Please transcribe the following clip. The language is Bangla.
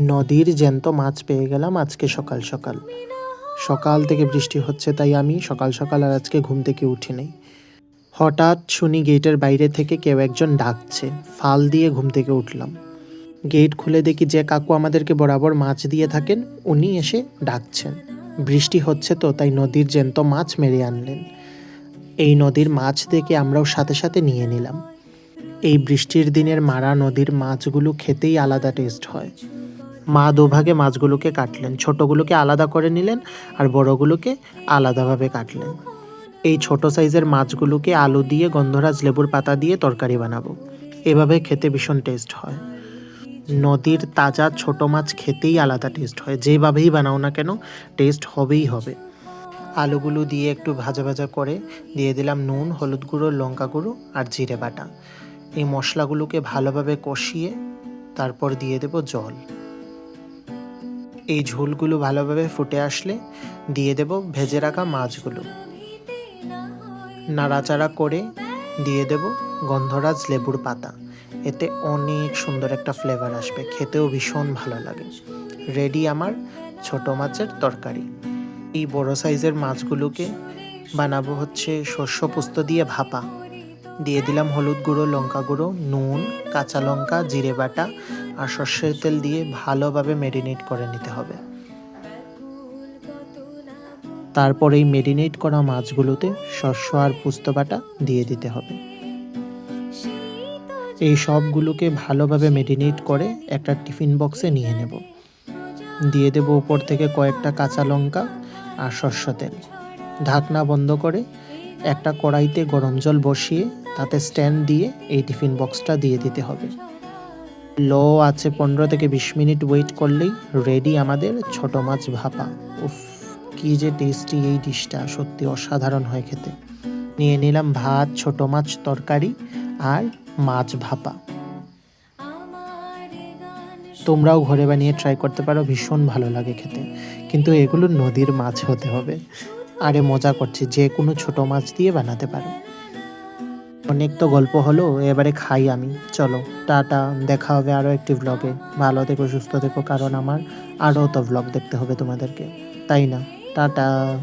নদীর জ্যান্ত মাছ পেয়ে গেলাম আজকে সকাল সকাল। সকাল থেকে বৃষ্টি হচ্ছে, তাই আমি সকাল সকাল আর আজকে ঘুম থেকে উঠি নাই। হঠাৎ শুনি গেটের বাইরে থেকে কেউ একজন ডাকছে। ফাল দিয়ে ঘুম থেকে উঠলাম। গেট খুলে দেখি যে কাকু আমাদেরকে বরাবর মাছ দিয়ে থাকেন, উনি এসে ডাকছেন। বৃষ্টি হচ্ছে তো, তাই নদীর জ্যান্ত মাছ মেরে আনলেন। এই নদীর মাছ দেখে আমরাও সাথে সাথে নিয়ে নিলাম। এই বৃষ্টির দিনের মারা নদীর মাছগুলো খেতেই আলাদা টেস্ট হয়। মা দুভাগে মাছগুলোকে কাটলেন, ছোটগুলোকে আলাদা করে নিলেন আর বড়গুলোকে আলাদাভাবে কাটলেন। এই ছোট সাইজের মাছগুলোকে আলু দিয়ে গন্ধরাজ লেবুর পাতা দিয়ে তরকারি বানাবো। এভাবে খেতে ভীষণ টেস্ট হয়। নদীর তাজা ছোট মাছ খেতেই আলাদা টেস্ট হয়, যেভাবেই বানাও না কেন টেস্ট হবেই হবে। আলুগুলো দিয়ে একটু ভাজা ভাজা করে দিয়ে দিলাম নুন, হলুদ গুঁড়ো, লঙ্কা গুঁড়ো আর জিরে বাটা। এই মশলাগুলোকে ভালোভাবে কষিয়ে তারপর দিয়ে দেব জল। এই ঝোলগুলো ভালোভাবে ফুটে আসলে দিয়ে দেব ভেজে রাখা মাছগুলো। নাড়াচাড়া করে দিয়ে দেব গন্ধরাজ লেবুর পাতা। এতে অনেক সুন্দর একটা ফ্লেভার আসবে, খেতেও ভীষণ ভালো লাগে। রেডি আমার ছোট মাছের তরকারি। এই বড় সাইজের মাছগুলোকে বানাবো হচ্ছে শস্য পোস্ত দিয়ে ভাপা। দিয়ে দিলাম হলুদ গুঁড়ো, লঙ্কা গুঁড়ো, নুন, কাঁচা লঙ্কা, জিরে বাটা আর সর্ষের তেল দিয়ে ভালোভাবে ম্যারিনেট করে নিতে হবে। তারপর এই ম্যারিনেট করা মাছগুলোতে শস্য আর পোস্ত বাটা দিয়ে দিতে হবে। এই সবগুলোকে ভালোভাবে ম্যারিনেট করে একটা টিফিন বক্সে নিয়ে নেব। দিয়ে দেব উপর থেকে কয়েকটা কাঁচা লঙ্কা আর সর্ষে তেল। ঢাকনা বন্ধ করে একটা কড়াইতে গরম জল বসিয়ে তাতে স্ট্যান্ড দিয়ে এই টিফিন বক্সটা দিয়ে দিতে হবে। লো আছে 15 থেকে 20 মিনিট ওয়েট করলেই রেডি আমাদের ছোট মাছ ভাপা। উফ, কি যে টেস্টি এই ডিশটা, সত্যি অসাধারণ হয় খেতে। নিয়ে নিলাম ভাত, ছোট মাছ তরকারি আর মাছ ভাপা। তোমরাও ঘরে বানিয়ে ট্রাই করতে পারো, ভীষণ ভালো লাগে খেতে। কিন্তু এগুলো নদীর মাছ হতে হবে। আরে মজা করছি, যে কোনো ছোট মাছ দিয়ে বানাতে পারো। অনেক তো গল্প হলো, এবারে খাই আমি। চলো টাটা, দেখা হবে আরও একটি ভ্লগে। ভালো থেকো, সুস্থ থেকো, কারণ আমার আরও তো ভ্লগ দেখতে হবে তোমাদেরকে, তাই না? টাটা।